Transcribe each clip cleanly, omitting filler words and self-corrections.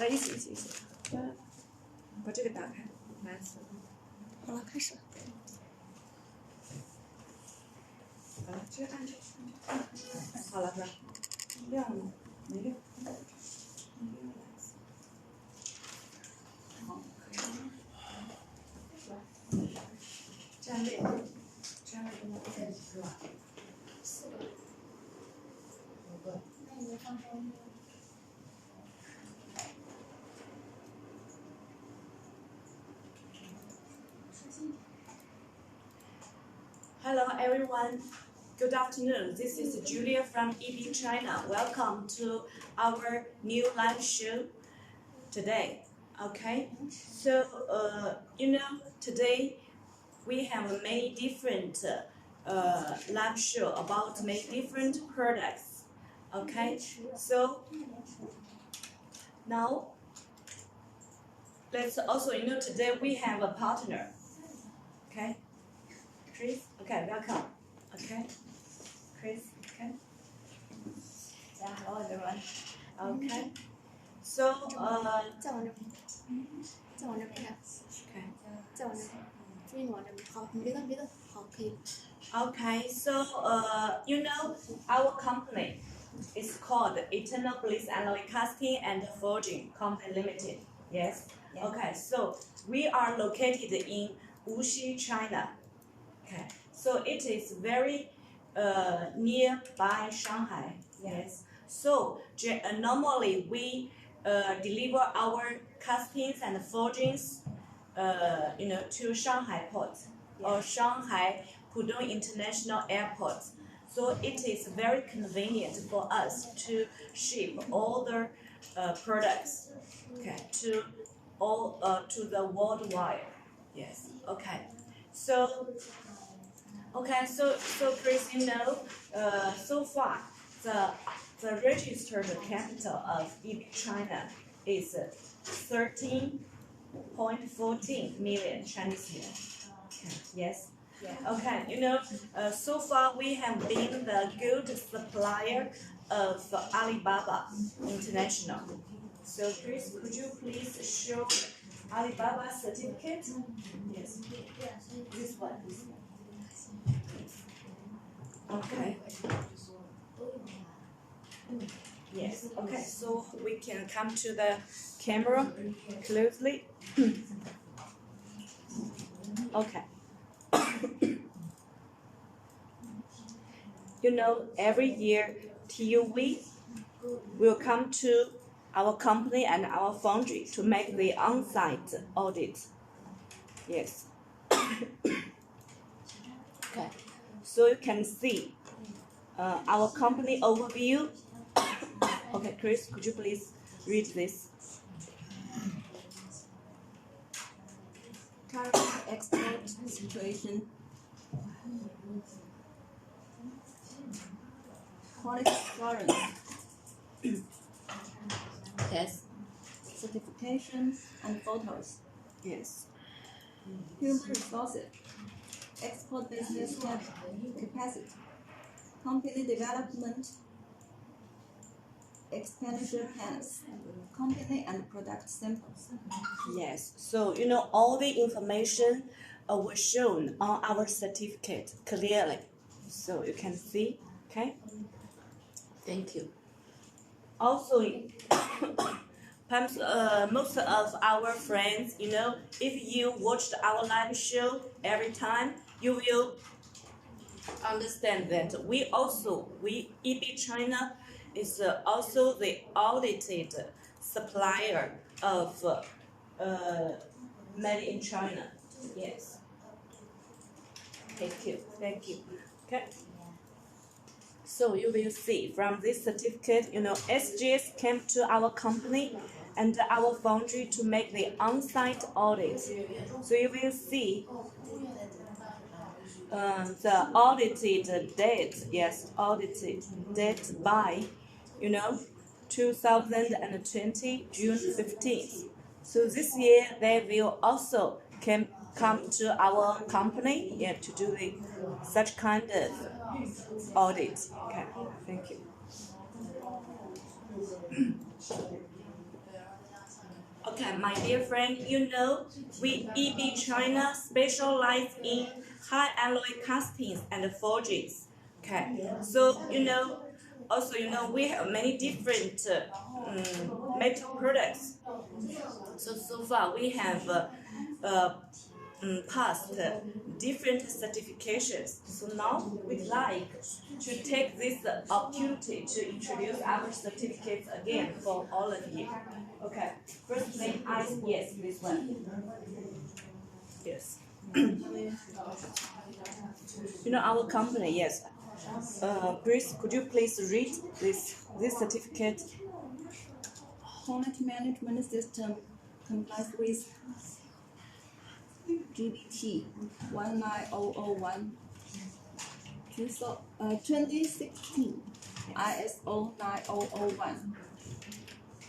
啥意思？把这个打开，蓝色。好了，开始。好了，这个按着。好了是吧？亮了吗？没亮。好，可以。站位，站位跟我在一起是吧？4个。5个。那你们放上。Hello everyone, good afternoon. This is Julia from EB China. Welcome to our new live show today. Okay, so today we have many different live show about many different products. Okay, so now let's also today we have a partner. Okay. Chris, okay, welcome. Okay, Chris, okay. Yeah, hello everyone. Okay, so 再往这边，再往这边看。okay. 再往这边，注意往这边。好，你别动，好，可以。Okay, so our company is called Eternal Bliss Analytic Casting and Forging Company Limited. Yes. Yeah. Okay, so we are located in Wuxi, China. Okay, so it is very nearby Shanghai. Yes. So normally we deliver our castings and forgings, to Shanghai port or Shanghai Pudong International Airport. So it is very convenient for us to ship all the products, okay, to the worldwide. Yes. Okay. So Chris, so far the registered capital of EB China is 13.14 million Chinese yuan. Okay. Yes. Yeah. Okay. So far we have been the good supplier of Alibaba International. So Chris, could you please show Alibaba certificate? Yes. This one. Okay. Yes. Okay. So we can come to the camera closely. Okay. Every year TUV will come to our company and our foundry to make the on-site audit. Yes. Okay. So you can see our company overview. Okay, Chris, could you please read this? Current export situation. Quality assurance. Yes. Certification and photos. Yes. Human resources. Export business capacity. Company development. Expenditure plans. Company and product samples. Yes. So all the information was shown on our certificate clearly, so you can see. Okay. Thank you. Also, perhaps most of our friends, if you watched our live show every time, you will understand that EB China is also the audited supplier of made in China. Yes. Thank you. Okay. So you will see from this certificate, SGS came to our company and our foundry to make the on-site audit. So you will see the audited date. Yes, audited date by, 2020 June 15th. So this year they will also come to our company, to do such kind of audit. Okay, thank you. Okay, my dear friend, you know, we EB China specialize in high alloy castings and forgings. Okay, so also we have many different metal products. So far we have passed different certifications. So now we'd like to take this opportunity to introduce our certificates again for all of you. Okay, first thing, yes, this one. Yes. Our company, yes. Chris, could you please read this certificate? Quality management system complies with GBT 19001 2016 ISO 9001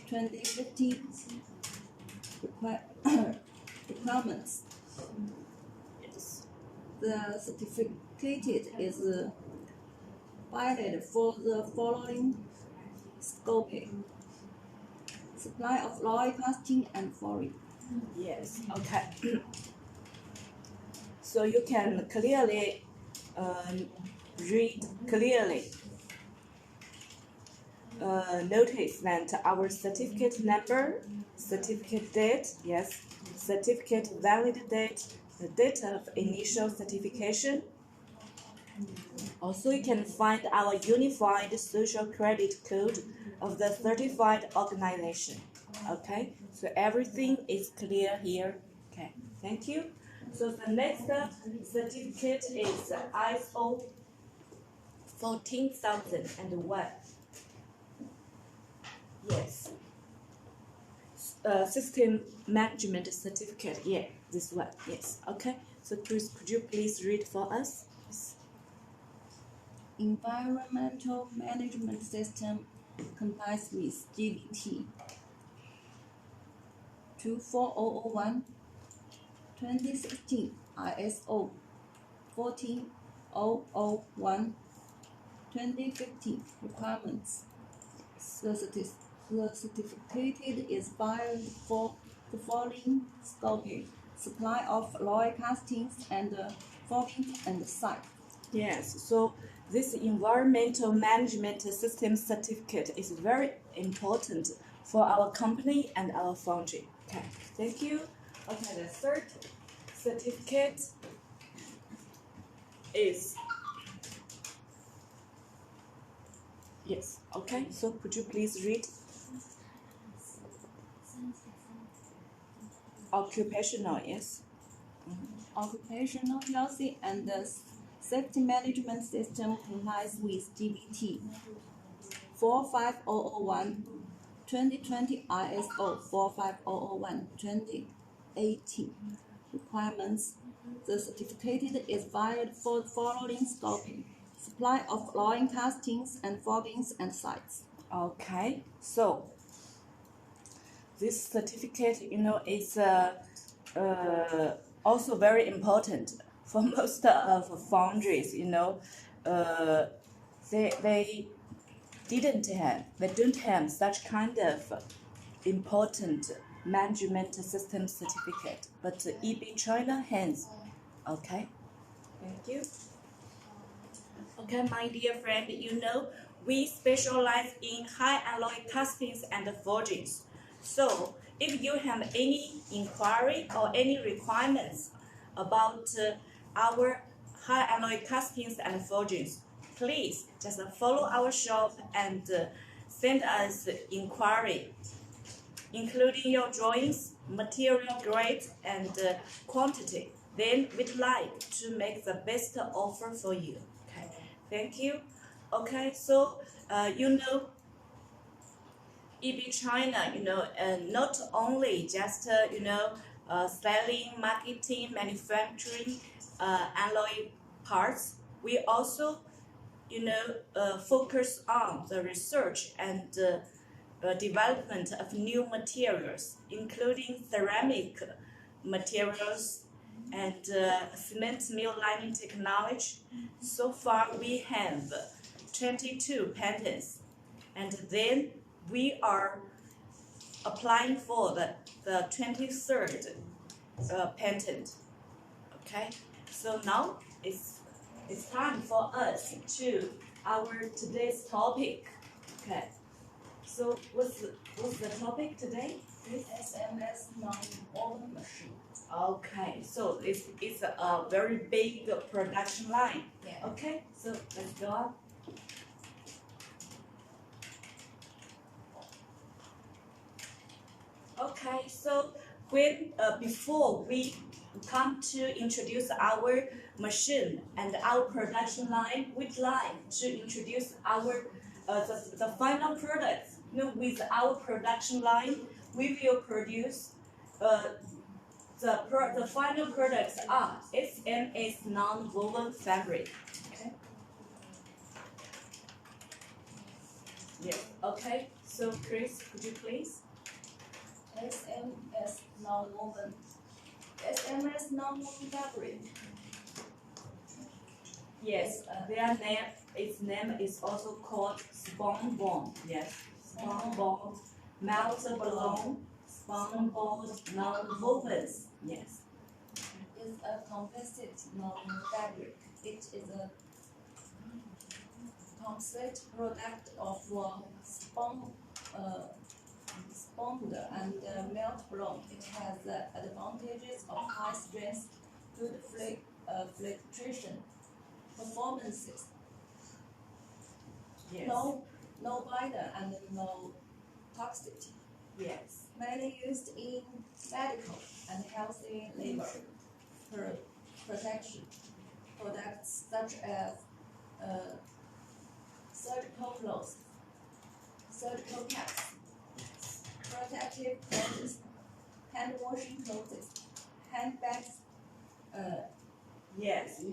2050 requirements. Yes. The certificate is valid for the following scoping: supply of alloy casting and forging. Yes. Okay. So you can clearly read clearly. Notice that our certificate number, certificate date, yes, certificate valid date, the date of initial certification. Also, you can find our unified social credit code of the certified organization. Okay, so everything is clear here. Okay, thank you. So the next certificate is ISO 14001. Yes. System management certificate. Yeah, this one. Yes. Okay. So Chris, could you please read for us? Yes. Environmental management system complies with GBT 24001 2016 ISO 14001 2015 requirements. The certificate is valid for the following scoping: supply of alloy castings and forging and site. Yes. So this environmental management system certificate is very important for our company and our foundry. Okay. Thank you. Okay. The third certificate is. Yes, okay, so could you please read? Occupational, yes. Occupational health and safety management system complies with GBT 45001 2020 ISO 45001 2018 requirements. The certificate is valid for the following scoping: supply of alloy castings and forgings and sites. Okay, so this certificate, is also very important for most of foundries. They don't have such kind of important management system certificate, but EB China has. Okay, thank you. Okay, my dear friend, we specialize in high alloy castings and forgings. So, if you have any inquiry or any requirements about our high alloy castings and forgings, please just follow our shop and send us inquiry, including your drawings, material grade, and quantity. Then we'd like to make the best offer for you. Okay, thank you. Okay, so EB China, not only just selling, marketing, manufacturing alloy parts, we also focus on the research and development of new materials, including ceramic materials and cement mill lining technology. So far, we have 22 patents, and then we are applying for the 23rd patent. Okay, so now it's time for us to our today's topic. Okay, so what's the topic today? SMS non-woven machine. Okay, so it's a very big production line. Yeah. Okay, so let's go on. Okay, so when before we come to introduce our machine and our production line, we'd like to introduce our the final products. You know, with our production line, we will produce the final products are SMS non-woven fabric. Okay. Yes. Okay. So Chris, could you please? SMS non-woven. SMS non-woven fabric. Yes. Its name is also called spun bond. Yes. Spun bond, melted blown, spun bond, non-wovens. Yes. Is a composite non-woven fabric. It is a composite product of spun and melt blown. It has the advantages of high strength, good filtration performances. Yes. No binder and no toxicity. Yes. Mainly used in medical and healthy labor protection products such as surgical clothes, surgical caps, protective clothes, hand washing clothes, handbags. Yes,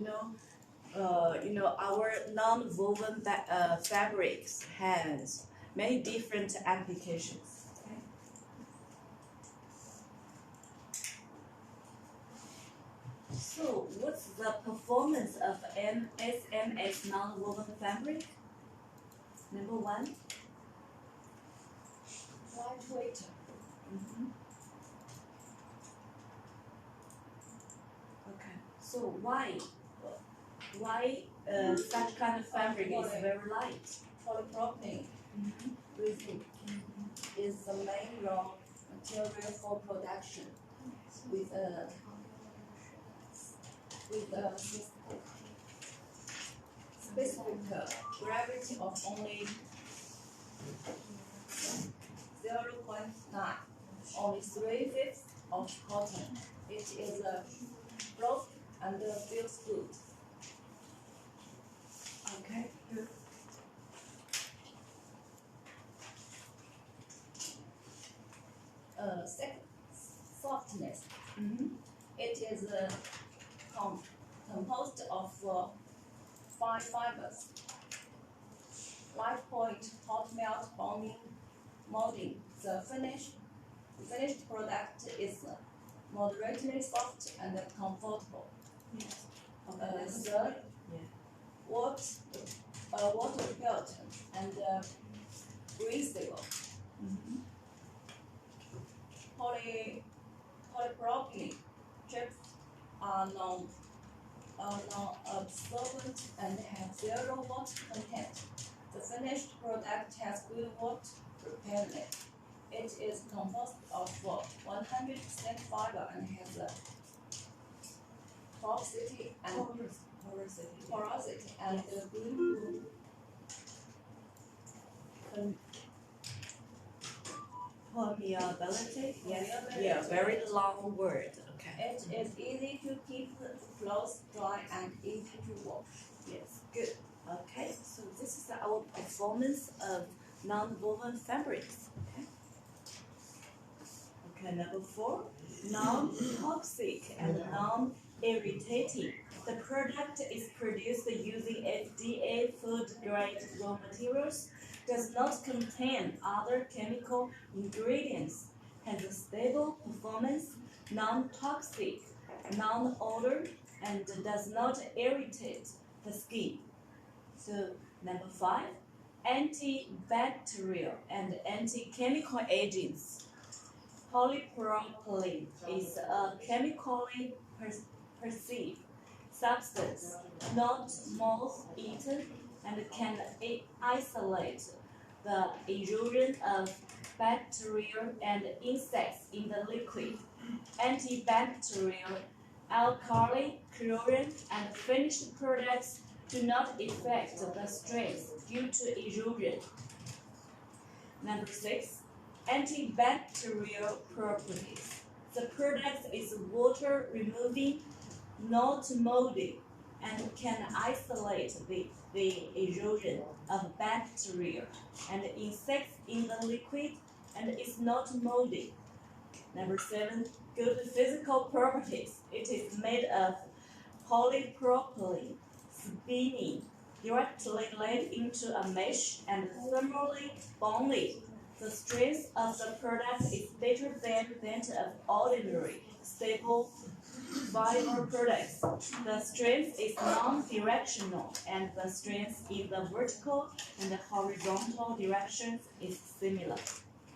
our non-woven fabrics has many different applications. Okay. So, what's the performance of an SMS non-woven fabric? Number one. Lightweight. Okay. So why such kind of fabric is very light? Polypropylene resin is the main raw material for production with a specific gravity of only 0.9, only 3/5 of cotton. It is a float and feels good. Okay, good. Second, softness. It is composed of 5 fibers. Light point, hot melt, bonding, molding. The finished product is moderately soft and comfortable. Yes. Third, water repellent and breathable. Polypropylene chips are non-absorbent and have 0 water content. The finished product has good water repellent. It is composed of 100% fiber and has a porosity and good permeability. Yes. Yeah, very long word. Okay. It is easy to keep clothes dry and easy to wash. Yes, good. Okay, so this is our performance of non-woven fabrics. Okay, number 4, non-toxic and non-irritating. The product is produced using FDA food-grade raw materials, does not contain other chemical ingredients, has a stable performance, non-toxic, non-odor, and does not irritate the skin. So, number 5, antibacterial and anti-chemical agents. Polypropylene is a chemically perceived substance not moth-eaten and can isolate the erosion of bacteria and insects in the liquid. Antibacterial, alkali, chlorine, and finished products do not affect the strength due to erosion. Number 6. Antibacterial properties. The product is water removing, not moldy, and can isolate the erosion of bacteria and insects in the liquid and is not moldy. Number 7. Good physical properties. It is made of polypropylene, spinning, directly laid into a mesh and thermally bonded. The strength of the product is better than that of ordinary stable fiber products. The strength is non-directional, and the strength in the vertical and the horizontal directions is similar.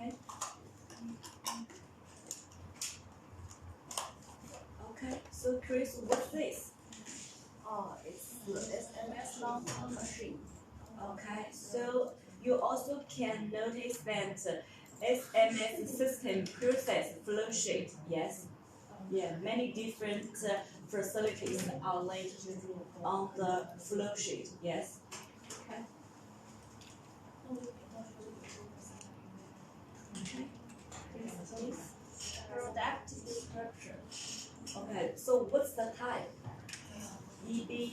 Okay. Okay. So Chris, what's this? Oh, it's the SMS long-term machine. Okay, so you also can notice that SMS system process flow sheet. Yes, yeah, many different facilities are laid on the flow sheet. Yes. Okay. Okay. Yes, please. Product description. Okay, so what's the type? EB EB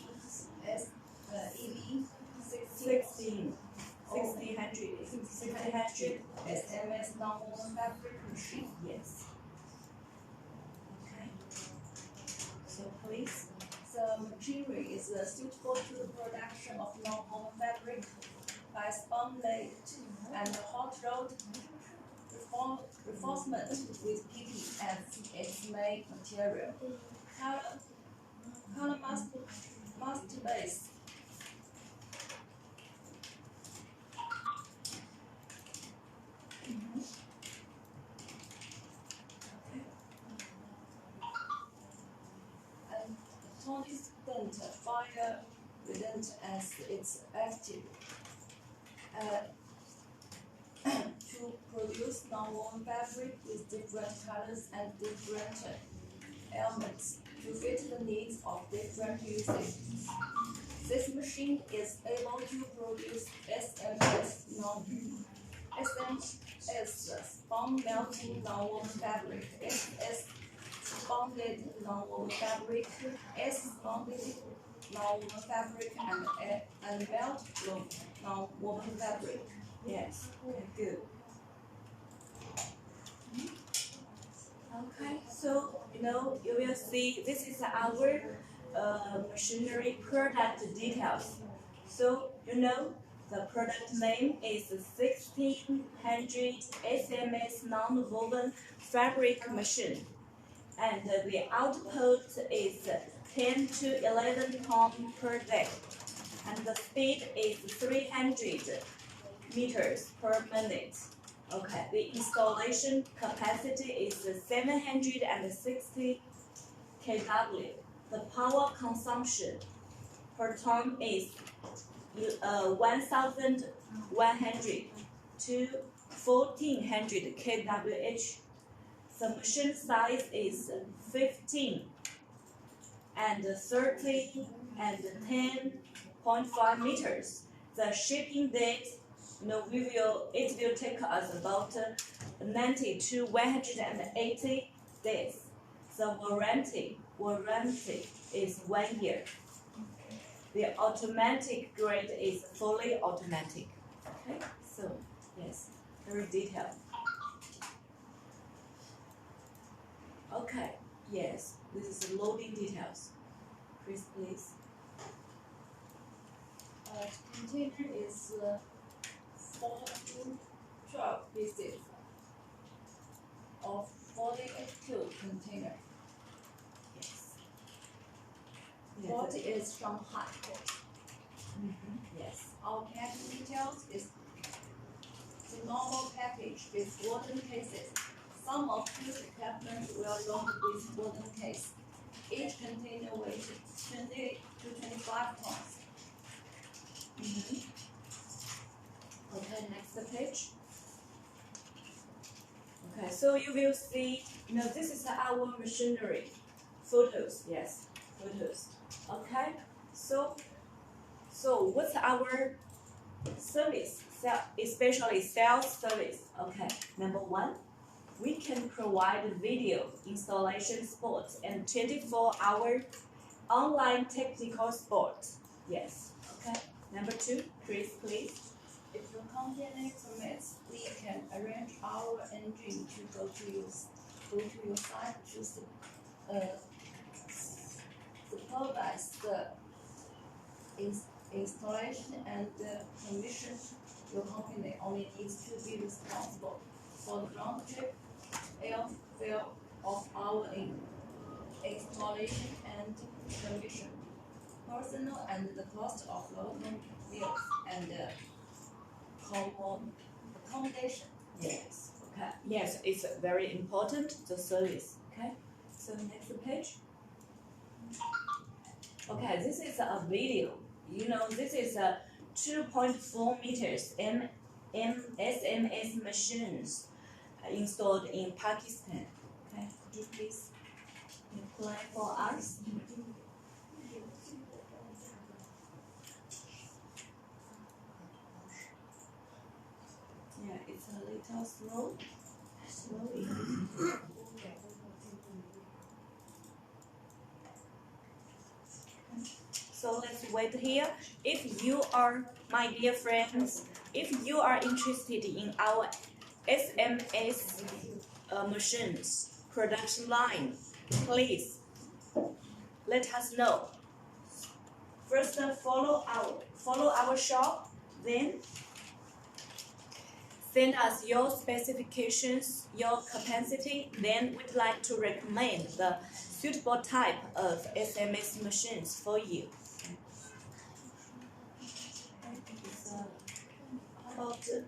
1600 SMS non-woven fabric machine. Yes. Okay. So please. The material is suitable to the production of non-woven fabric by spun-laid and hot-rolled reinforcement with PP as its main material. Color must base. And consistent fire redundant as its active. To produce non-woven fabric with different colors and different elements to fit the needs of different users. This machine is able to produce SMS spun melting non-woven fabric, SS bonded non-woven fabric, S bonded non-woven fabric, and melt bloom non-woven fabric. Yes. Okay, good. Okay, so you will see this is our machinery product details. So the product name is 1600 SMS non-woven fabric machine, and the output is 10 to 11 tons per day, and the speed is 300 meters per minute. Okay, the installation capacity is 760 kW. The power consumption per ton is 1,100 to 1,400 kWh. The machine size is 15 and 30 and 10.5 meters. The shipping date, it will take us about 90 to 180 days. The warranty is 1 year. The automatic grade is fully automatic. Okay, so yes, very detailed. Okay, yes, this is the loading details. Chris, please. Container is 4 to 12 pieces of 48 cube container. Yes. 40 is Shanghai. Yes. Our packing details is the normal package with wooden cases, Some of these equipment were loaded with wooden case. Each container weighed 20 to 25 tons. Okay, next page. Okay, so you will see, this is our machinery. Photos, yes, photos. Okay, so what's our service, especially sales service? Okay, number one, we can provide video, installation support, and 24-hour online technical support. Yes, okay. Number two, Chris, please. If the company permits, we can arrange our engine to go to your site to supervise the installation and commission. Your company only needs to be responsible for the round trip airfare of our installation and commission, personnel, and the cost of local meals and accommodation. Yes. Okay. Yes, it's very important, the service. Okay. So next page. Okay, this is a video. This is a 2.4 meters SMS machines installed in Pakistan. Okay, could you please play for us? Yeah, it's a little slowly. So let's wait here. If you are, my dear friends, if you are interested in our SMS machines production line, please let us know. First, follow our shop, then send us your specifications, your capacity. Then we'd like to recommend the suitable type of SMS machines for you. How about here?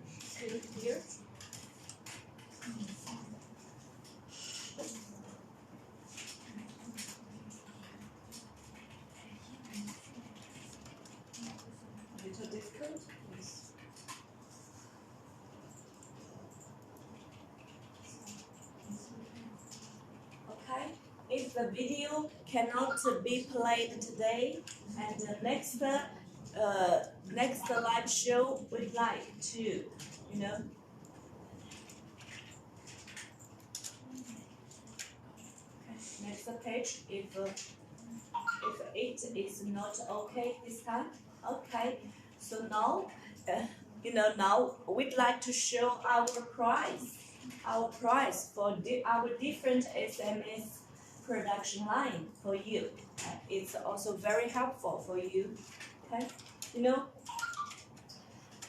A little difficult, yes. Okay, if the video cannot be played today, and the next live show we'd like to, next page, if it is not okay this time. Okay, so now, now we'd like to show our price for our different SMS production line for you. It's also very helpful for you. Okay,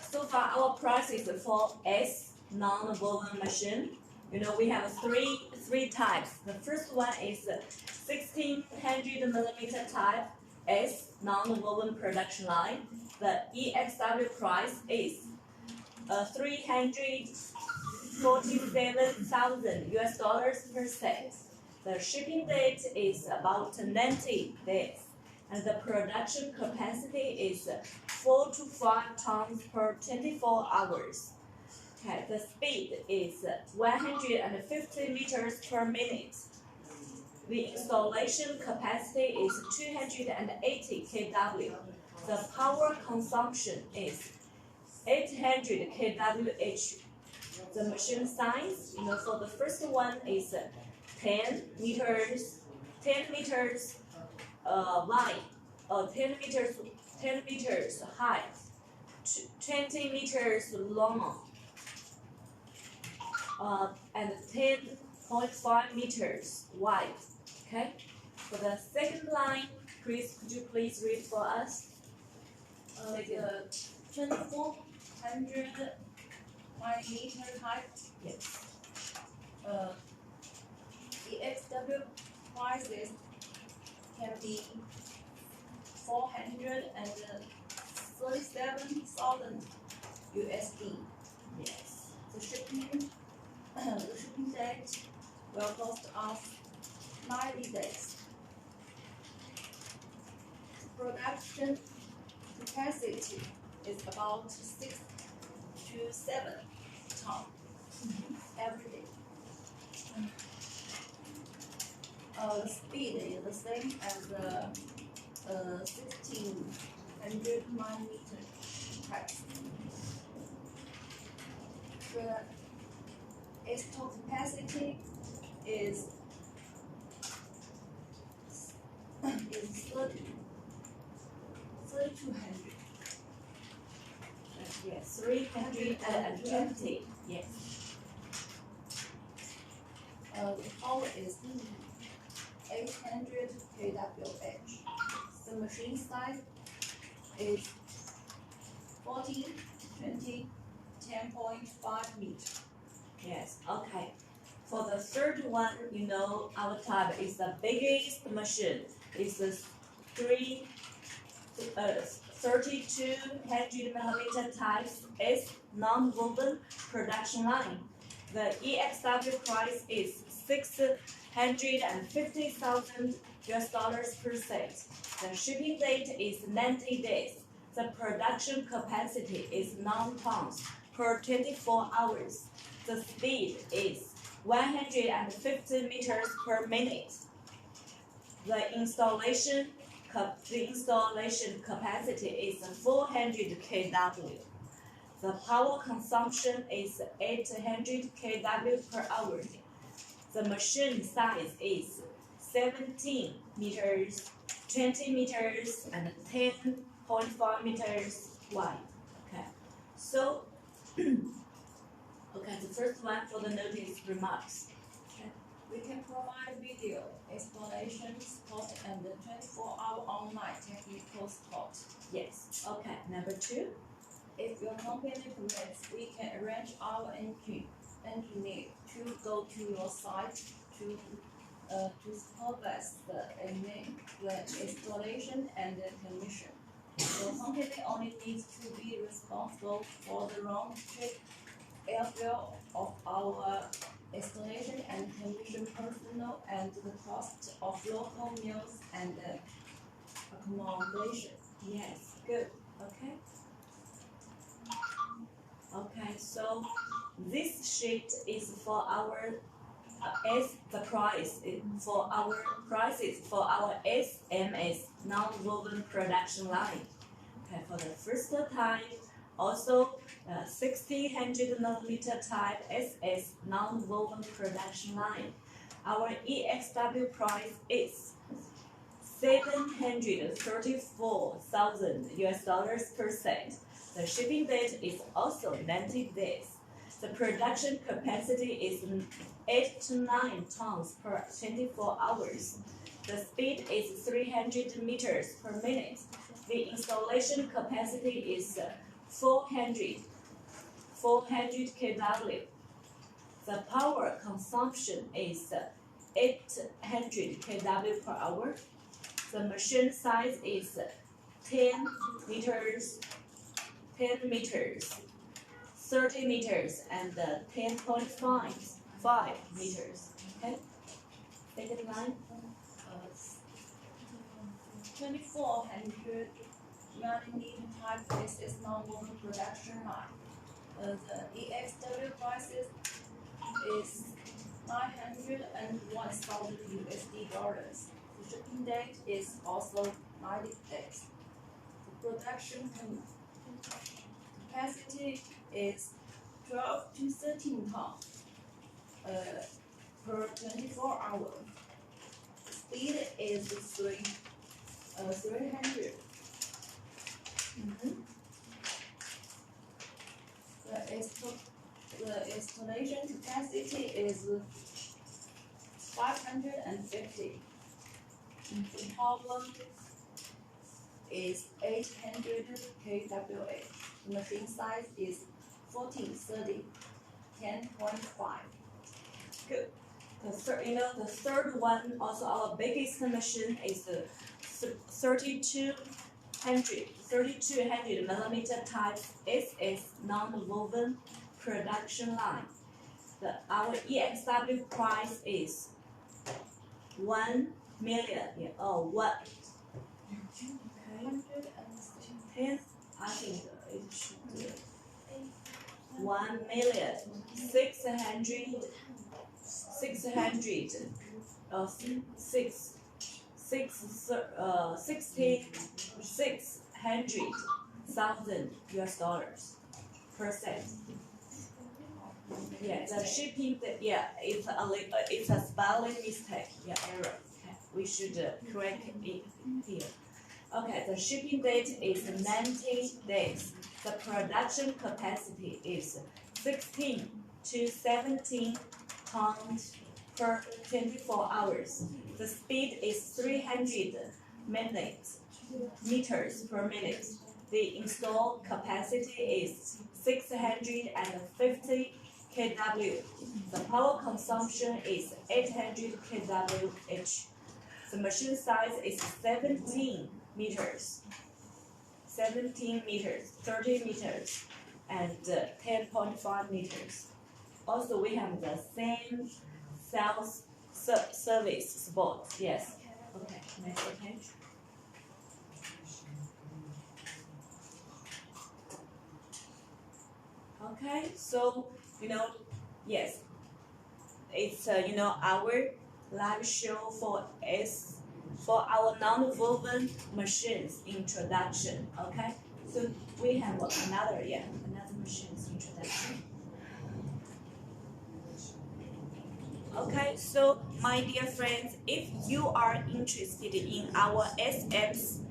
so far our prices for S non-woven machine. We have three types. The first one is 1600 millimeter type S non-woven production line. The EXW price is $347,000 per set. The shipping date is about 90 days, and the production capacity is 4 to 5 tons per 24 hours. Okay, the speed is 150 meters per minute. The installation capacity is 280 kW. The power consumption is 800 kWh. The machine size, for the first one is 10 meters wide, 10 meters high, 20 meters long, and 10.5 meters wide. Okay. For the second line, Chris, could you please read for us? The 2400 millimeter type. Yes. EXW prices can be 437,000 USD. Yes. The shipping The shipping date will cost us 90 days. Production capacity is about 6 to 7 tons every day. The speed is the same as the 1600 millimeter type. The install capacity is 3200. Yes, 320. Yes. The power is 800 kWh. The machine size is 14, 20, 10.5 meters. Yes. Okay. For the third one, our type is the biggest machine. It's the 3200 millimeter type S non-woven production line. The EXW price is $650,000 per set. The shipping date is 90 days. The production capacity is 9 tons per 24 hours. The speed is 150 meters per minute. The installation capacity is 400 kW. The power consumption is 800 kW per hour. The machine size is 17 meters, 20 meters, and 10.5 meters wide. Okay, so the first one for the notice remarks. We can provide video explanations, support, and 24-hour online technical support. Yes. Okay. Number 2. If your company permits, we can arrange our engineer to go to your site to supervise the installation and the commission. Your company only needs to be responsible for the round-trip airfare of our installation and commission personnel and the cost of local meals and accommodation. Yes. Good. Okay. Okay. So this sheet is for our the price for our prices for our SMS non-woven production line. Okay. For the first type, also 1600 millimeter type SS non-woven production line. Our EXW price is $734,000 per set. The shipping date is also 90 days. The production capacity is 8 to 9 tons per 24 hours. The speed is 300 meters per minute. The installation capacity is 400 kW. The power consumption is 800 kW per hour. The machine size is 10 meters, 30 meters, and 10.5 meters. Okay? Second line. 2400 millimeter type is non-woven production line. The EXW prices is $901,000 USD. The shipping date is also 90 days. The production capacity is 12 to 13 tons per 24 hours. Speed is 300. The installation capacity is 550. The power is 800 kWh. The machine size is 14, 30, 10.5. Good. The third one, also our biggest machine is the 3200 millimeter type SS non-woven production line. our EXW price is 1 million. Yeah, oh, what? Okay. I think it should be 1,600,000 US dollars per set. Yeah, the shipping, it's a spelling mistake. Yeah, error. Okay, we should correct it here. Okay, the shipping date is 90 days. The production capacity is 16 to 17 tons per 24 hours. The speed is 300 meters per minute. The installed capacity is 650 kW. The power consumption is 800 kWh. The machine size is 17 meters, 30 meters, and 10.5 meters. Also, we have the same sales service support. Yes. Okay, next page. Okay, so yes, it's our live show for our non-woven machines introduction. Okay, so we have another machines introduction. Okay, so my dear friends, if you are interested in our SMS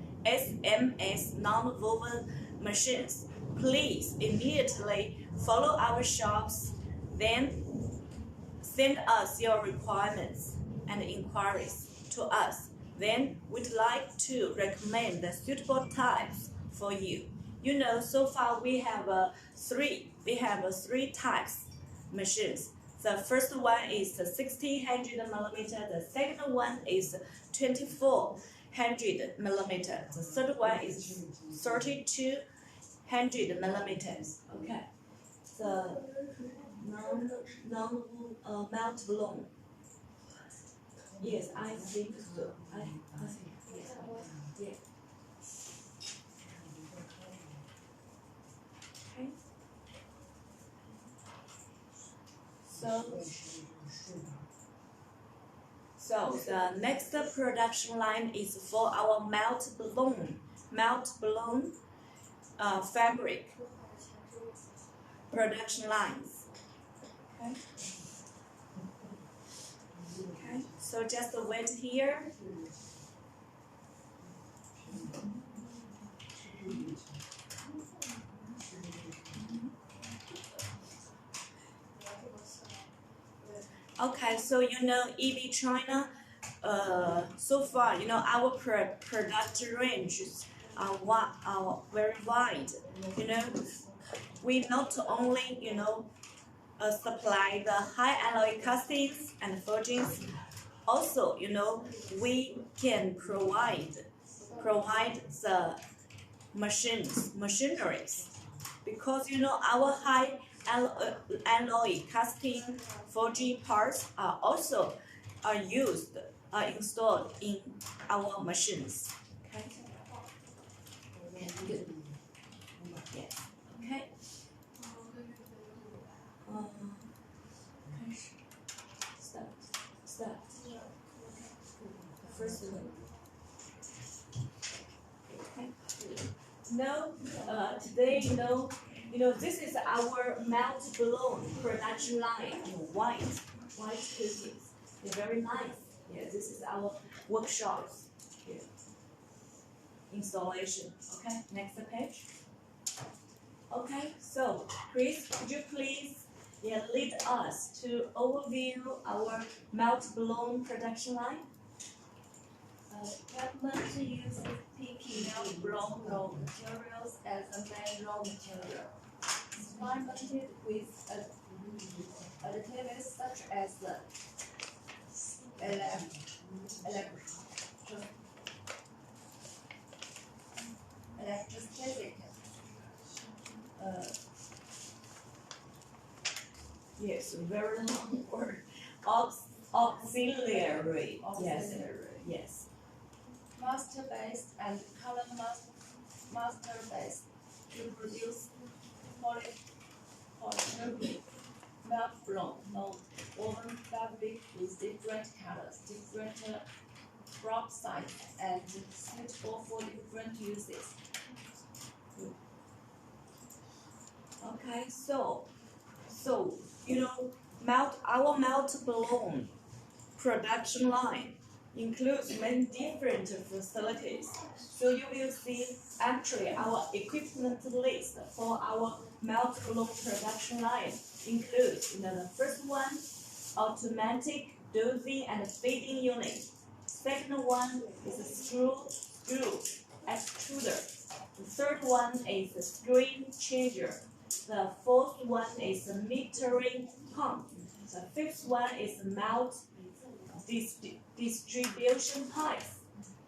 non-woven machines, please immediately follow our shops, then send us your requirements and inquiries to us. Then we'd like to recommend the suitable types for you. So far we have three types machines. The first one is 1600 millimeter. The second one is 2400 millimeter. The third one is 3200 millimeters. Okay. The melt blown. Yes, I think so. I think yes. Yeah. Okay. So the next production line is for our melt blown fabric production lines. Okay. Okay. So just wait here. Okay, so EB China, so far, our product ranges are very wide. We not only, supply the high alloy castings and forgings, also, we can provide the machineries, because our high alloy casting forging parts are also installed in our machines. Okay. Good. Yes. Okay. Start. First one. Okay. Now, today, this is our melt blown production line in white cookies. They're very nice. Yeah, this is our workshops. Yeah. Installation. Okay, next page. Okay, so Chris, could you please lead us to overview our melt blown production line? Recommend to use PP melt blown raw materials as a main raw material, supplemented with additives such as electrostatic Yes, very long word. Auxiliary. Yes. Yes. Master base and color master base to produce polycarbonate melt blown woven fabric with different colors, different crop size, and suitable for different uses. Okay, so our melt blown production line includes many different facilities. So you will see actually our equipment list for our melt blown production line includes the first one, automatic dosing and feeding unit. Second one is a screw extruder. The third one is a screen changer. The fourth one is a metering pump. The fifth one is melt distribution pipes.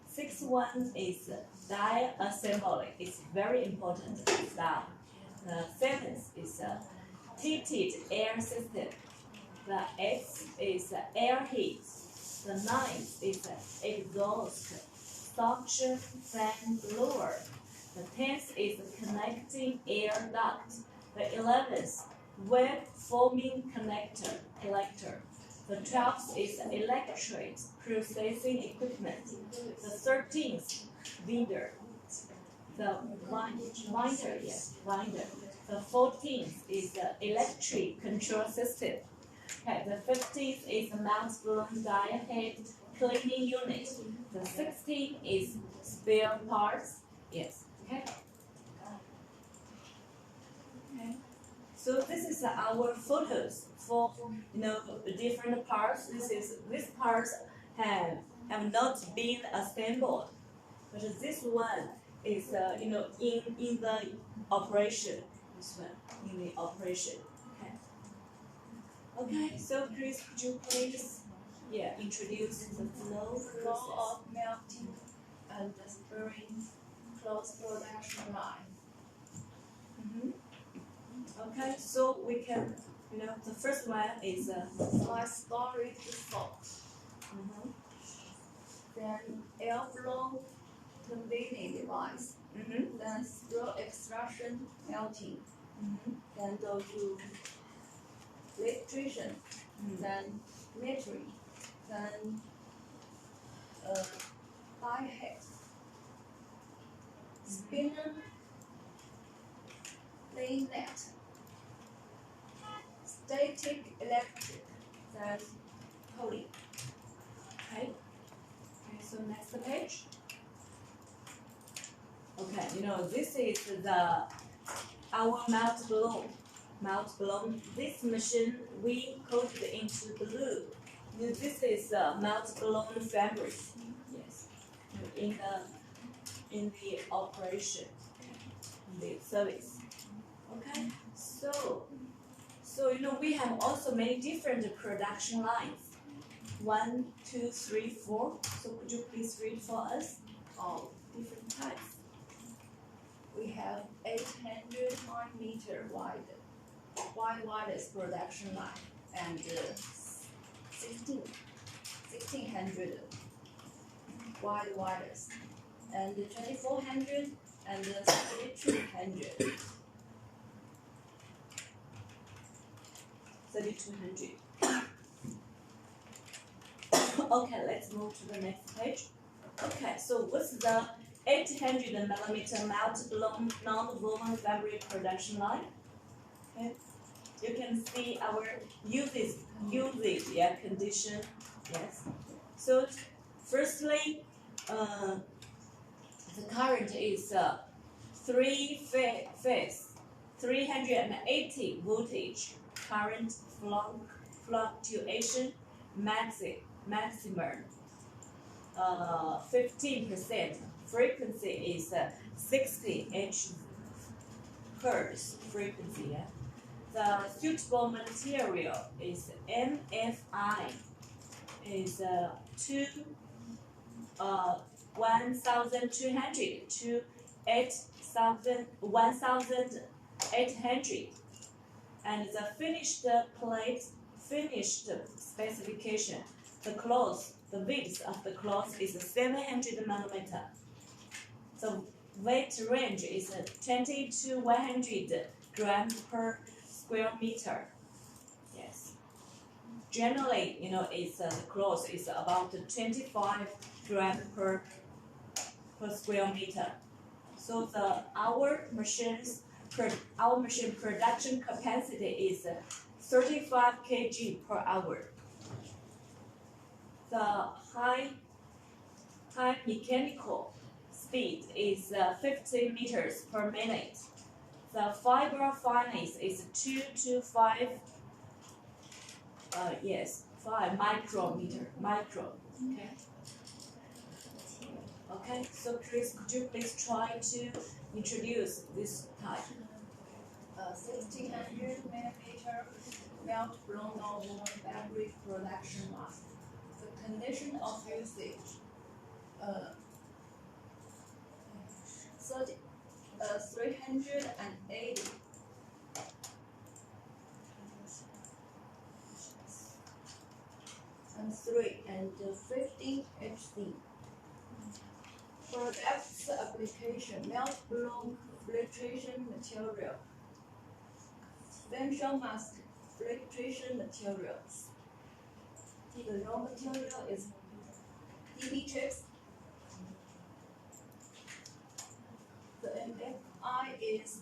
Sixth one is die assembly. It's very important now. The seventh is a heated air system. The eighth is air heat. The ninth is exhaust suction fan blower. The 10th is connecting air duct. The 11th, web forming collector. The 12th is electric processing equipment. The 13th, winder. The winder. The 14th is the electric control system. Okay, the 15th is the melt blown die head cleaning unit. The 16th is spare parts. Yes. Okay. Okay. So this is our photos for different parts. These parts have not been assembled, but this one is in the operation. This one in the operation. Okay. Okay. So Chris, could you please introduce the flow of melting and spraying close production line. Okay, so we can, the first one is dry storage salt. Then airflow conveying device. Then screw extraction melting. Then go to electrician. Then metering. Then die head. Spinner. Lane net. Static electric. Then coding. Okay. Okay, so next page. Okay, this is our melt blown. This machine we coated into blue. This is melt blown fabric. Yes. In the operation, in the service. Okay. So we have also many different production lines. 1, 2, 3, 4. So could you please read for us all different types? We have 800 meter wide wireless production line and 1600 wide wireless and 2400 and 3200. 3200. Okay, let's move to the next page. Okay, so what's the 800 millimeter melt blown non-woven fabric production line? Okay, you can see our usage condition. Yes. So firstly, the current is 3-phase, 380 voltage current fluctuation maximum 15%. Frequency is 60 Hz frequency. Yeah? The suitable material is MFI is 1,200 to 1,800, And the finished plate, finished specification, the width of the cloth is 700 millimeter. The weight range is 20 to 100 grams per square meter. Yes. Generally, the cloth is about 25 grams per square meter. So our machine production capacity is 35 kg per hour. The high mechanical speed is 50 meters per minute. The fiber fineness is 2 to 5 micrometer. Okay. Okay. So could you please try to introduce this type? 1600 millimeter melt blown novel fabric production mask. The condition of usage. 380 and 3 and 15 HC. Products application: melt blown filtration material, facial mask filtration materials. The raw material is PV chips. The MFI is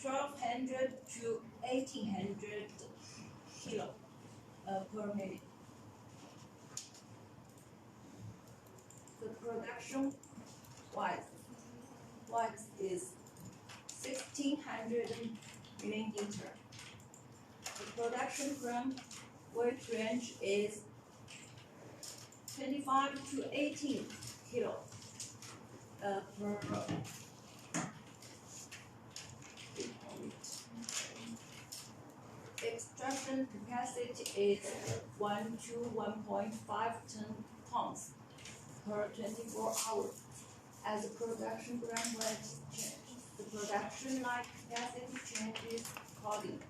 1200 to 1800 kilo per minute. The production width is 1600 millimeter. The production gram weight range is 25 to 18 kilo per extraction capacity is 1 to 1.5 tons per 24 hours. As the production gram weight changes, the production line capacity changes accordingly.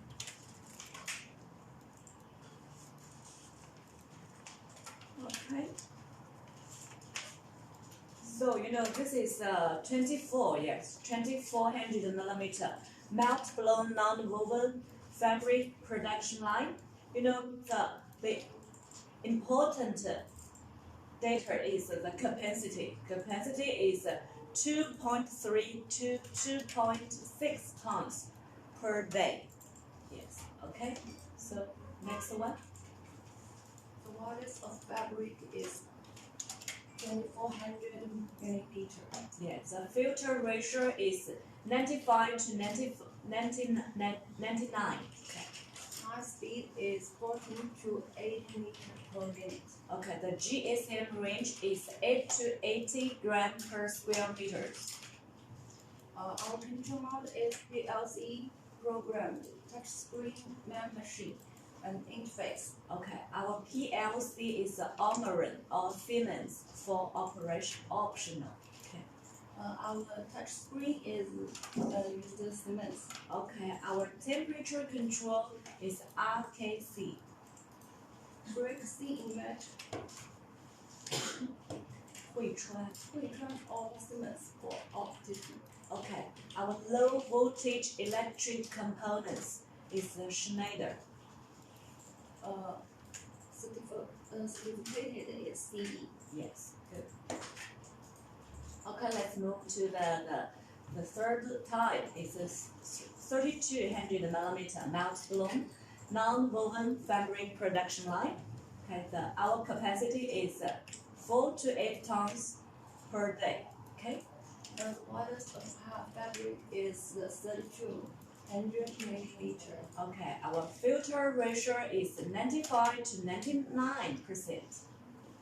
Okay. So this is 2400 millimeter melt blown non-woven fabric production line. The important data is the capacity. Capacity is 2.3 to 2.6 tons per day. Yes. Okay. So next one. The width of fabric is 2400 millimeter. Yes. The filter ratio is 95 to 99. Okay. High speed is 14 to 8 meters per minute. Okay, the GSM range is 8 to 80 grams per square meter. Our control model is PLC programmed touchscreen man machine and interface. Okay, our PLC is Amarin or Siemens for operation optional. Okay. Our touchscreen is used Siemens. Okay, our temperature control is RKC. Break C inverter. 汇川 or Siemens for optical. Okay, our low voltage electric components is Schneider. Certificated is CD. Yes, good. Okay, let's move to the third type. It's a 3200 millimeter melt blown non-woven fabric production line. Okay, our capacity is 4 to 8 tons per day. Okay. The width of fabric is 3200 millimeter. Okay, our filter ratio is 95 to 99%.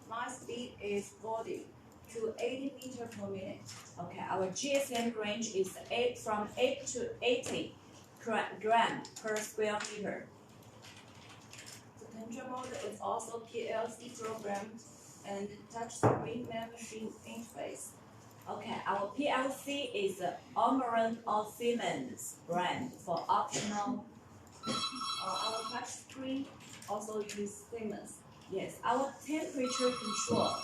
Line speed is 40 to 80 meters per minute. Okay, our GSM range is from 8 to 80 grams per square meter. The control model is also PLC programmed and touchscreen man machine interface. Okay, our PLC is Amarin or Siemens brand for optional Our touch screen also use statements. Yes, our temperature control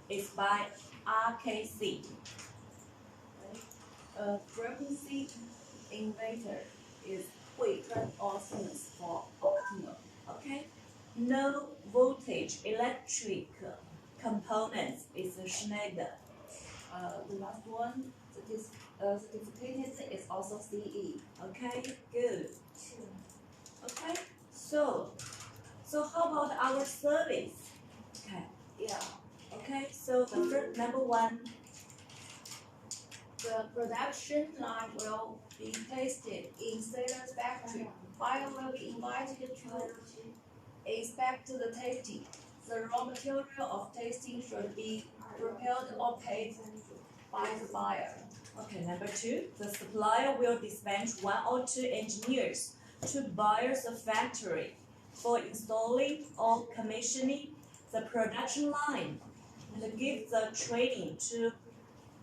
is by RKC. Frequency inverter is 会专 or Siemens for optimal. Okay, no voltage electric components is Schneider. The last one, certificated is also CE. Okay, good. Okay, so how about our service? Okay, Yeah. okay, so the first number one. The production line will be tested in Sailor's factory. Buyer will be invited to inspect the testing. The raw material of testing should be prepared or paid by the buyer. Okay, number two, the supplier will dispatch 1 or 2 engineers to buyer's factory for installing or commissioning the production line and give the training to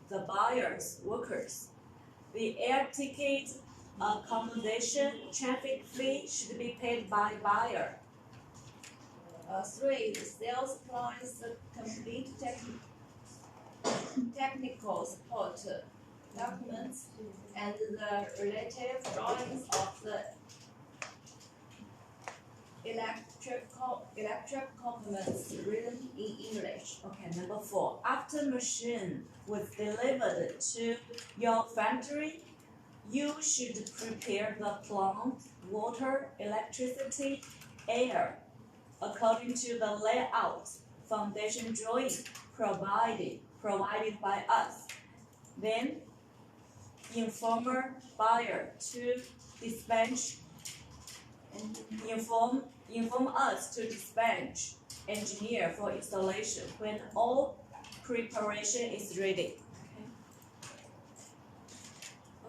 the buyer's workers. The air ticket, accommodation, traffic fee should be paid by buyer. 3. The sales supplies the complete technical support documents and the relative drawings of the electric components written in English. Okay, number 4. After machine was delivered to your factory, you should prepare the plant, water, electricity, air, according to the layout foundation drawing provided by us. Then inform buyer to dispatch inform us to dispatch engineer for installation when all preparation is ready.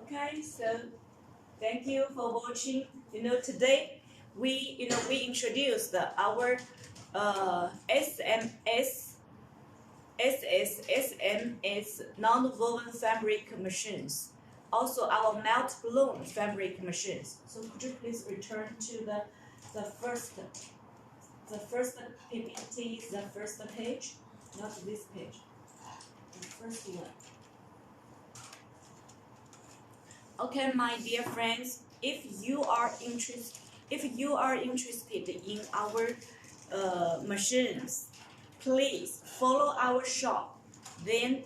Okay, so thank you for watching. Today we introduced our SMS non-woven fabric machines. Also our melt blown fabric machines. So could you please return to the first PPT, the first page, not this page, the first one. Okay, my dear friends, if you are interested in our machines, please follow our shop. Then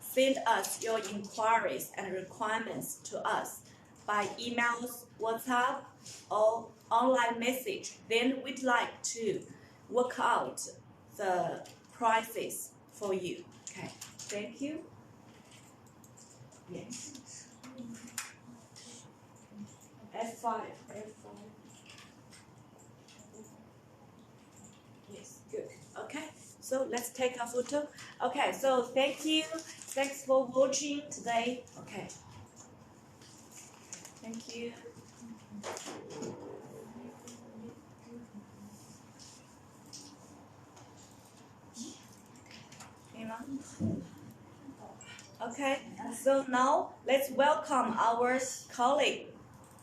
send us your inquiries and requirements to us by emails, WhatsApp, or online message. Then we'd like to work out the prices for you. Okay, thank you. Yes. F5. Yes, good. Okay, so let's take a photo. Okay, so thank you. Thanks for watching today. Okay. Thank you. Okay, so now let's welcome our colleague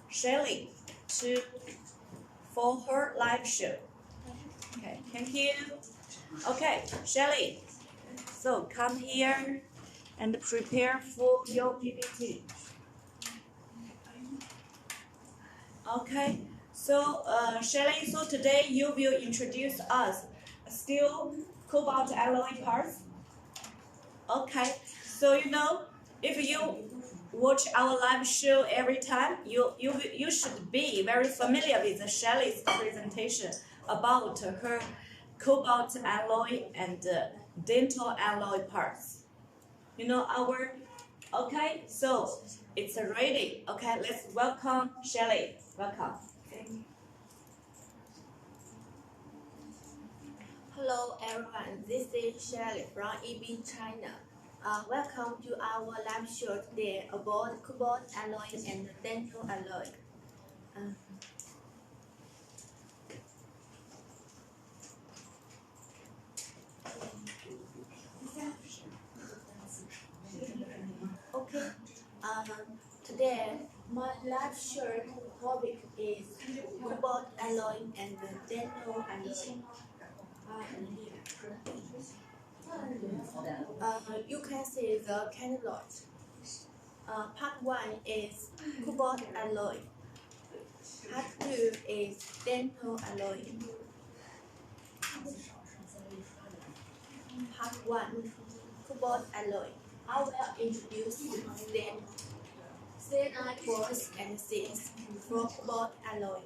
Shelley for her live show. Okay, thank you. Okay, Shelley, so come here and prepare for your PPT. Okay, so Shelley, so today you will introduce us steel cobalt alloy parts. Okay, so if you watch our live show every time, you should be very familiar with Shelley's presentation about her cobalt alloy and dental alloy parts. Okay, so it's ready. Okay, let's welcome Shelley. Welcome. Thank you. Hello everyone, this is Shelley from EB China. Welcome to our live show today about cobalt alloy and dental alloy. Okay. Today my live show topic is cobalt alloy and dental alloy. You can see the catalog. Part 1 is cobalt alloy. Part 2 is dental alloy. Part 1 cobalt alloy. I will introduce them. Cyanide boards and seeds for cobalt alloy.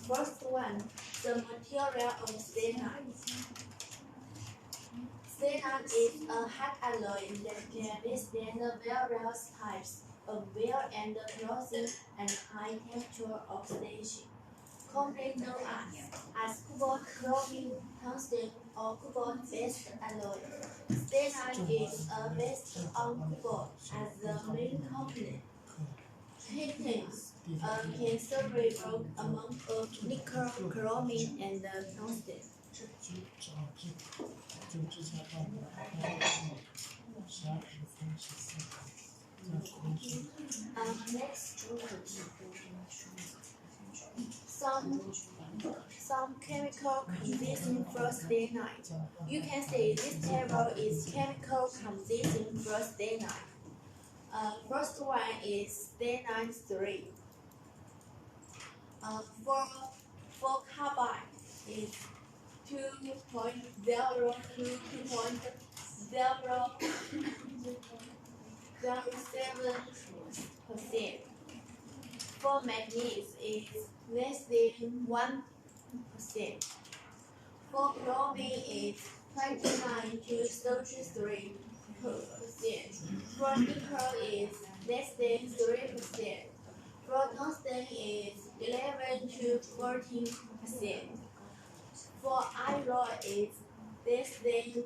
First one, the material of cyanide. Cyanide is a hard alloy that can withstand various types of wear and corrosion and high temperature oxidation, commonly known as cobalt, chromium, tungsten, or cobalt-based alloy. Cyanide is based on cobalt as the main component. Contains a considerable amount of nickel, chromium, and tungsten. Next, some chemical composition for cyanide. You can see this table is chemical composition for cyanide. First one is cyanide 3. For carbide is 2.0 to 2.007%. For manganese is less than 1%. For chromium is 29 to 33%. For nickel is less than 3%. For tungsten is 11 to 14%. For iron is less than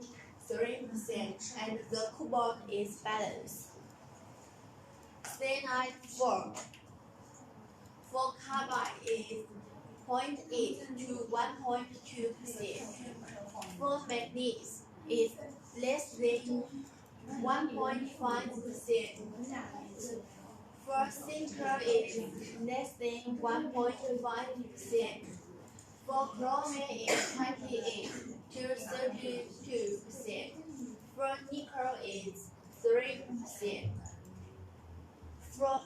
3%, and the cobalt is balanced. Cyanide 4. For carbide is 0.8 to 1.2%. For manganese is less than 1.5%. For silver is less than 1.5%. For chromium is 28 to 32%. For nickel is 3%. For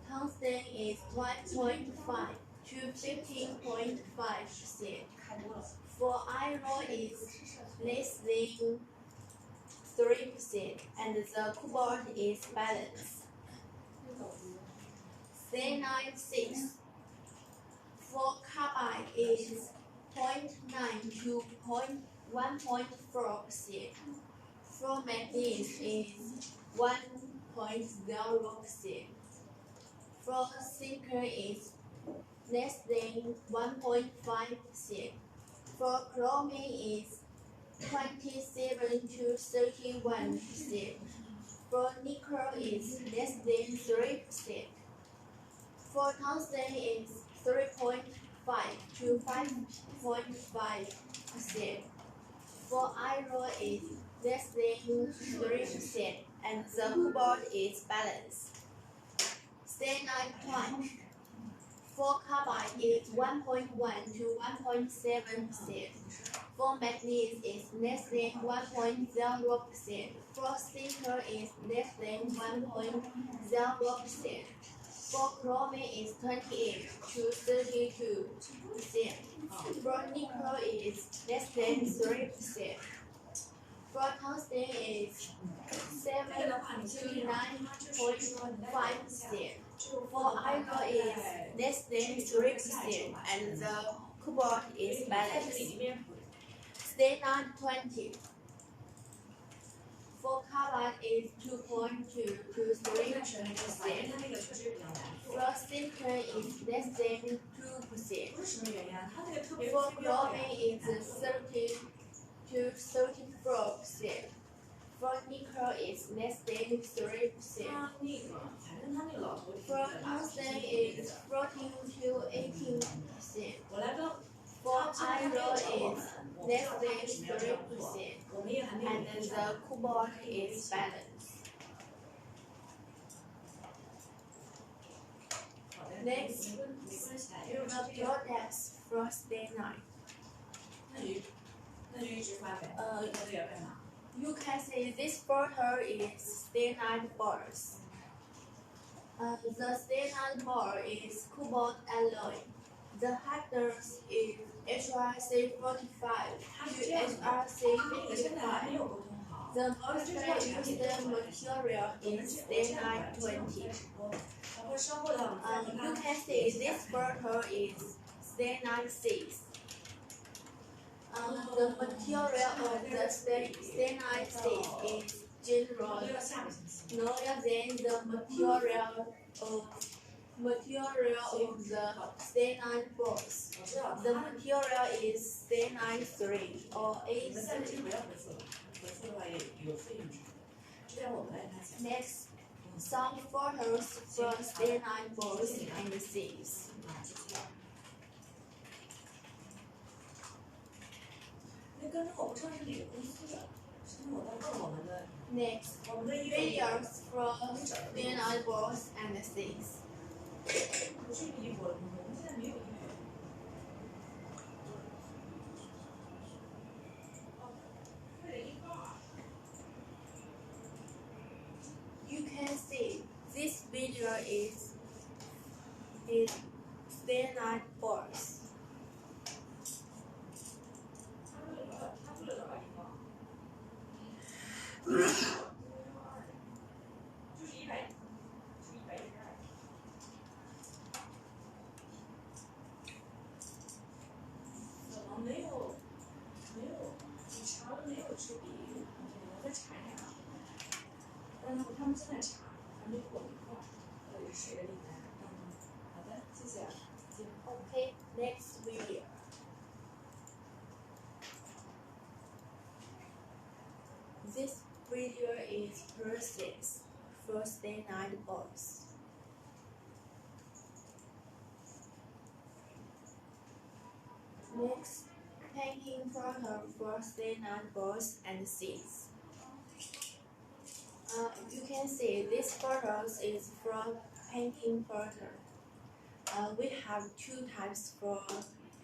tungsten is 1.5 to 15.5%. For iron is less than 3%, and the cobalt is balanced. Cyanide 6. For carbide is 0.9 to 1.4%. For manganese is 1.0%. For silver is less than 1.5%. For chromium is 27 to 31%. For nickel is less than 3%. For tungsten is 3.5 to 5.5%. For iron is less than 3%, and the cobalt is balanced. Cyanide 5. For carbide is 1.1 to 1.7%. For manganese is less than 1.0%. For silver is less than 1.0%. For chromium is 28 to 32%. For nickel is less than 3%. For tungsten is 7 to 9.5%. For iron is less than 3%, and the cobalt is balanced. Cyanide 20. For carbide is 2.2 to 3%. For silver is less than 2%. For chromium is 30 to 34%. For nickel is less than 3%. For tungsten is 14 to 18%. For iron is less than 3%, and the cobalt is balanced. Next, the products for stay night. 那就一直发呗。这要干嘛？ You can see this photo is stay night bars. The stay night bar is cobalt alloy. The headers is HRC 45 to HRC 55. The most used material is stay night 20. You can see this photo is stay night 6. The material of the stay night 6 is generally lower than the material of the stay night box. The material is stay night 3 or 8. Next, some photos from stay night box and sieves. Next, videos from stay night box and sieves. You can see this video is stay night box. Okay, next video. This video is process for stay night box. Next, painting photo for stay night box and scenes. You can see this photos is from painting photo. We have two types for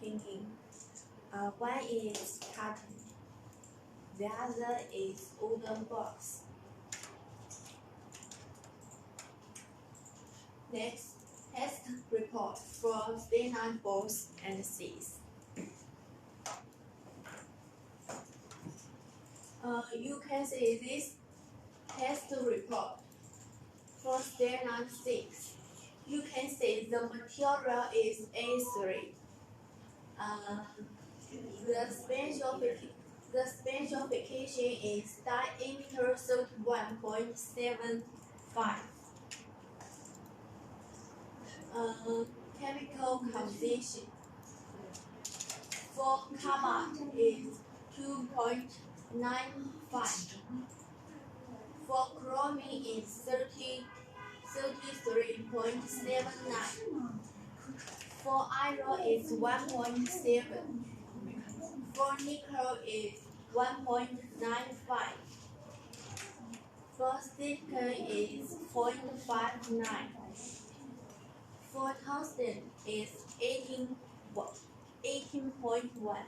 painting. One is cotton. The other is wooden box. Next, test report for stay night box and scenes. You can see this test report for stay night 6. You can see the material is A3. The specification is diameter 31.75. Chemical composition for carbon is 2.95. For chromium is 33.79. For iron is 1.7. For nickel is 1.95. For silicon is 0.59. For tungsten is 18.1.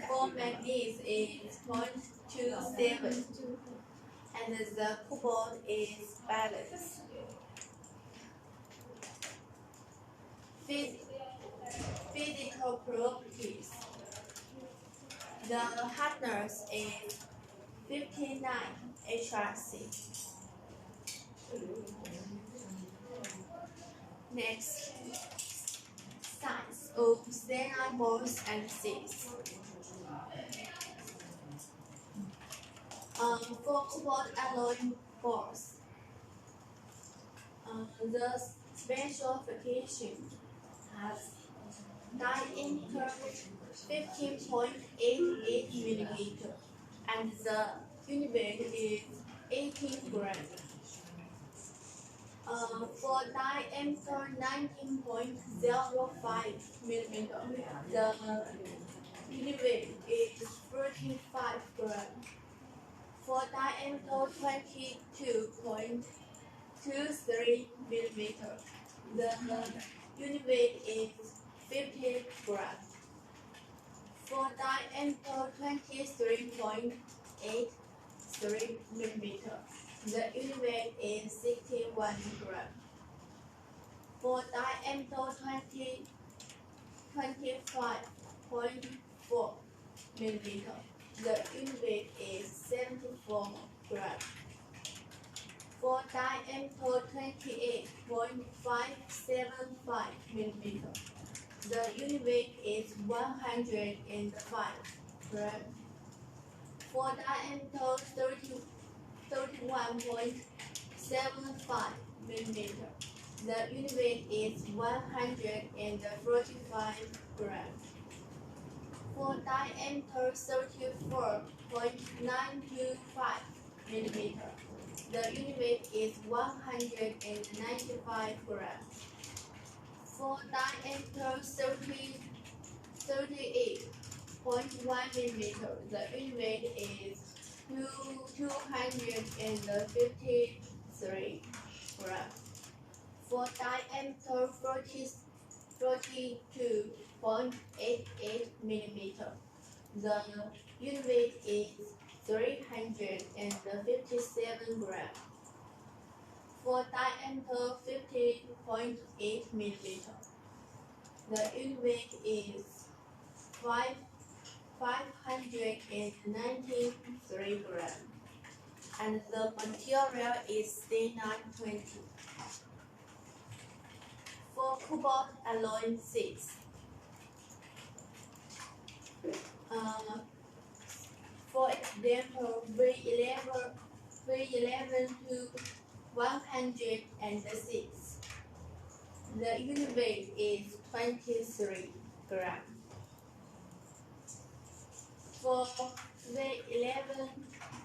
For manganese is 0.27, and the cobalt is balanced. Physical properties. The hardness is 59 HRC. Next, size of stay night box and sieves. For cobalt alloy box, the specification has diameter 15.88 millimeter, and the unit weight is 18 grams. For diameter 19.05 millimeter, the unit weight is 35 grams. For diameter 22.23 millimeter, the unit weight is 50 grams. For diameter 23.83 millimeter, the unit weight is 61 grams. For diameter 25.4 millimeter, the unit weight is 74 grams. For diameter 28.575 millimeter, the unit weight is 105 grams. For diameter 31.75 millimeter, the unit weight is 145 grams. For diameter 34.925 millimeter, the unit weight is 195 grams. For diameter 38.1 millimeter, the unit weight is 253 grams. For diameter 42.88 millimeter, the unit weight is 357 grams. For diameter 50.8 millimeter, the unit weight is 593 grams, and the material is C920. For cobalt alloy 6, for example, V11 to 106, the unit weight is 23 grams. For V11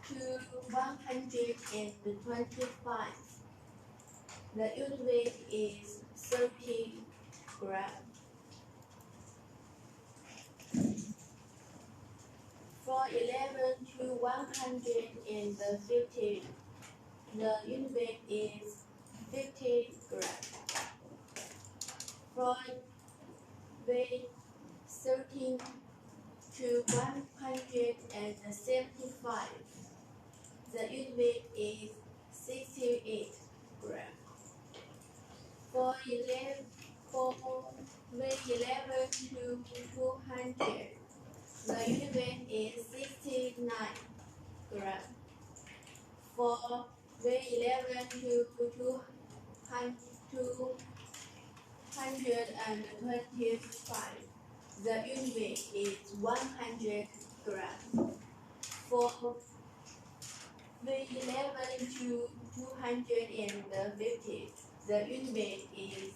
to 125, the unit weight is 30 grams. For 11 to 150, the unit weight is 50 grams. For V13 to 175, the unit weight is 68 grams. For V11 to 200, the unit weight is 69 grams. For V11 to 225, the unit weight is 100 grams. For V11 to 250, the unit weight is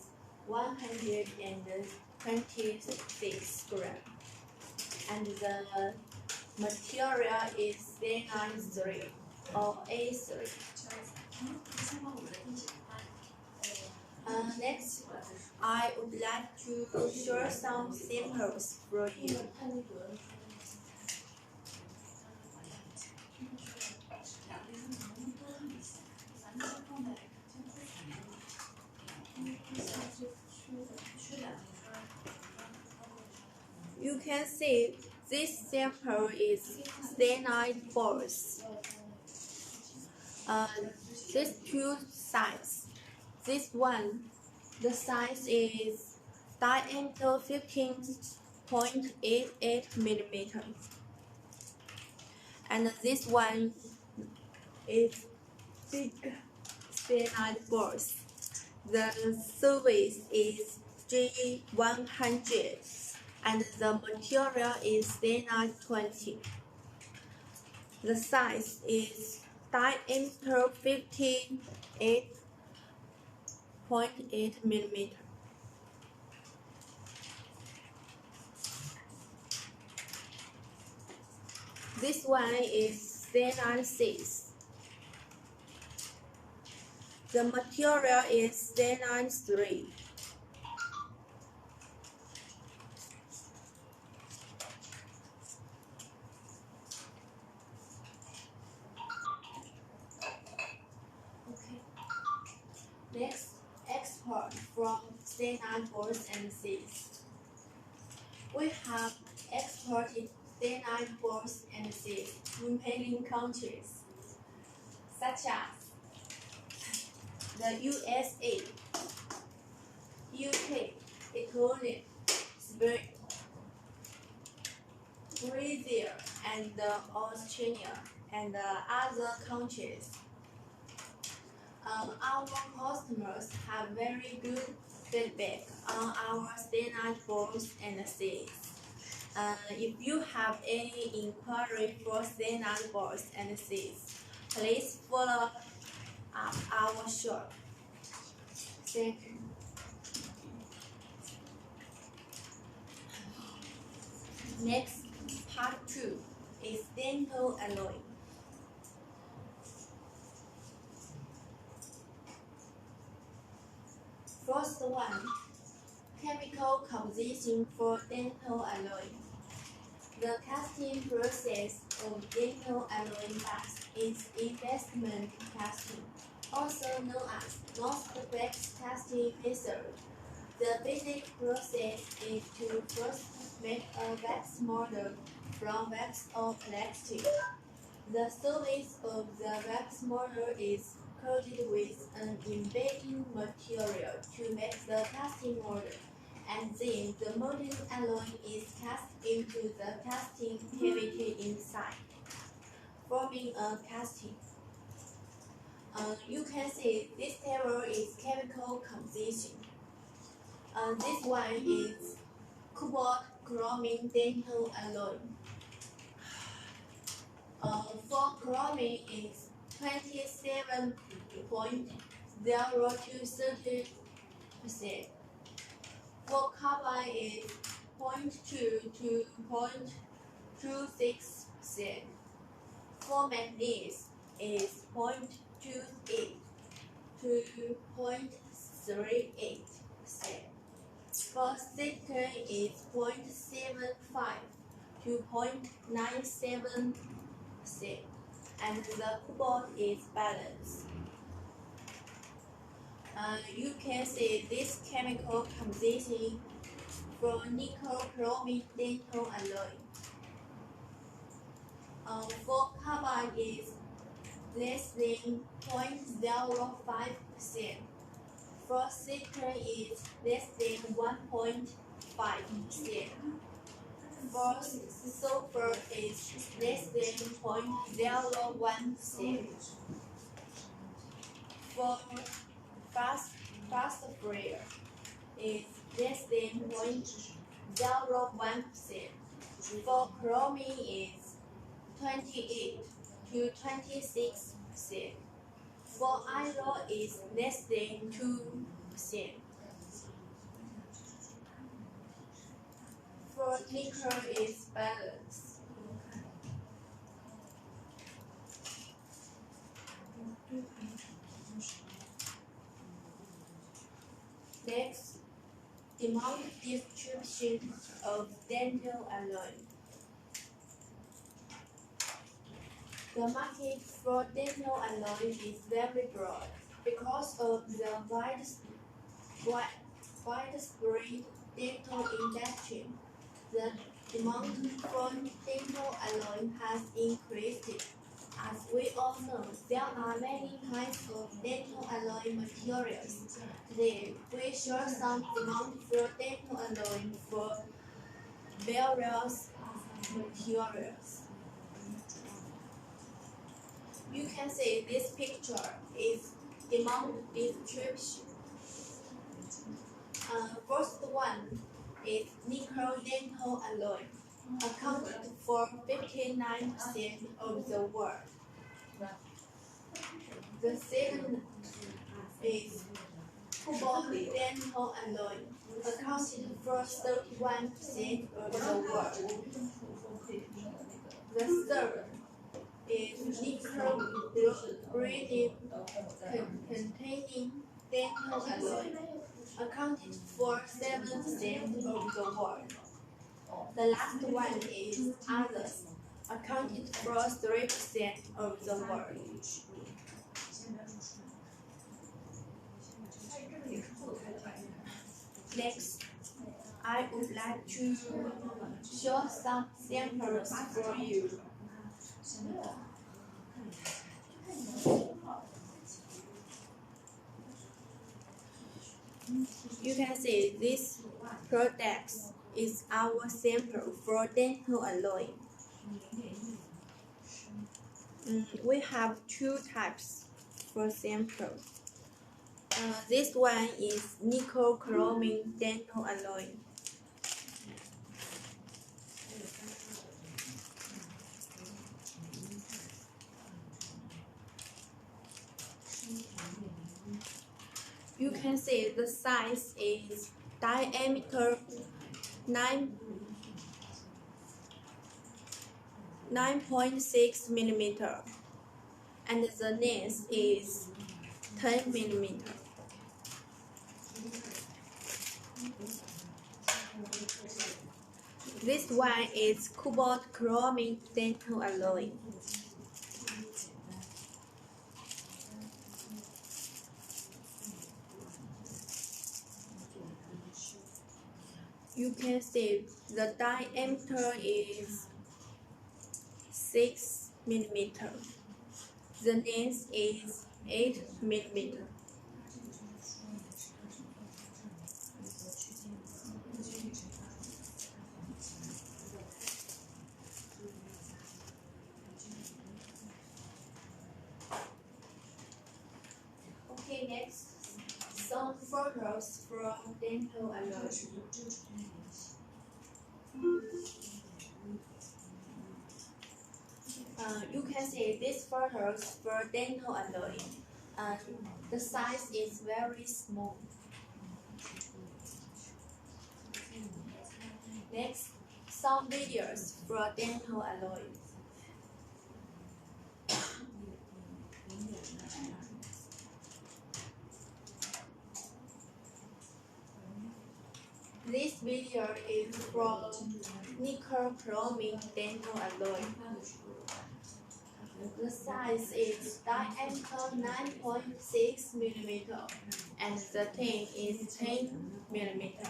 126 grams. And the material is C93 or A3. Next, I would like to show some samples for you. You can see this sample is cyanide balls. These two sides. This one, the size is diameter 15.88 millimeter, and this one is big cyanide balls. The surface is G100, and the material is C920. The size is diameter 58.8 millimeter. This one is C96. The material is C93. from cyanide boards and seeds. We have exported cyanide boards and seeds to many countries, such as the USA, UK, Italy, Spain, Brazil, and Australia, and other countries. Our customers have very good feedback on our cyanide boards and seeds. If you have any inquiry for cyanide boards and seeds, please follow up our shop. Thank you. Next, part 2 is dental alloy. First one, chemical composition for dental alloy. The casting process of dental alloy bags is investment casting, also known as most-wax casting method. The basic process is to first make a wax model from wax or plastic. The surface of the wax model is coated with an embedding material to make the casting model, and then the molten alloy is cast into the casting cavity inside, forming a casting. You can see this table is chemical composition. This one is cobalt chromium dental alloy. For chromium is 27.0 to 30%. For carbon is 0.2 to 0.26%. For manganese is 0.28 to 0.38%. For silicon is 0.75 to 0.97%, and the cobalt is balanced. You can see this chemical composition for nickel chromium dental alloy. For carbon is less than 0.05%. For silicon is less than 1.5%. For sulfur is less than 0.01%. For phosphorus is less than 0.01%. For chromium is 28 to 26%. For iron is less than 2%. For nickel is balanced. Next, demand distribution of dental alloy. The market for dental alloy is very broad because of the widespread dental industry. The demand for dental alloy has increased. As we all know, there are many types of dental alloy materials. Today, we show some demand for dental alloy for various materials. You can see this picture is demand distribution. First one is nickel dental alloy, accounted for 59% of the world. The second is cobalt dental alloy, accounted for 31% of the world. The third is nickel braided containing dental alloy, accounted for 7% of the world. The last one is others, accounted for 3% of the world. Next, I would like to show some samples for you. You can see this product is our sample for dental alloy. We have two types for sample. This one is nickel chromium dental alloy. You can see the size is diameter 9.6 millimeter, and the length is 10 millimeter. This one is cobalt chromium dental alloy. You can see the diameter is 6 millimeter. The length is 8 millimeter. Okay, next, some photos from dental alloy. You can see these photos for dental alloy. The size is very small. Next, some videos for dental alloy. This video is from nickel chromium dental alloy. The size is diameter 9.6 millimeter, and the thin is 10 millimeter.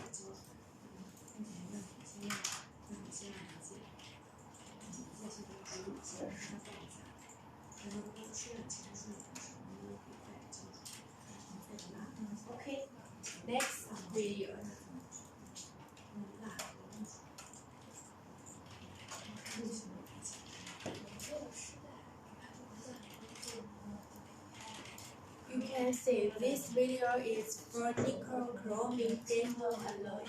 Okay, next video. You can see this video is for nickel chromium dental alloy.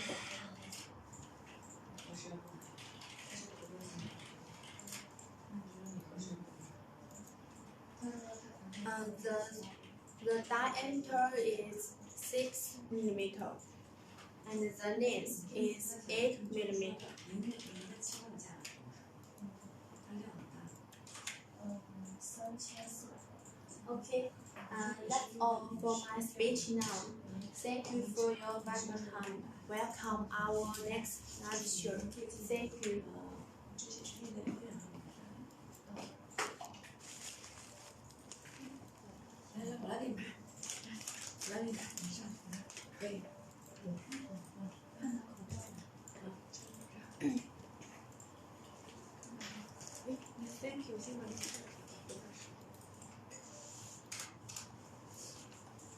The diameter is 6 millimeter, and the length is 8 millimeter. Okay, that's all for my speech now. Thank you for your valuable time. Welcome our next live show. Thank you. 来，我来给你拍，来给你看，可以。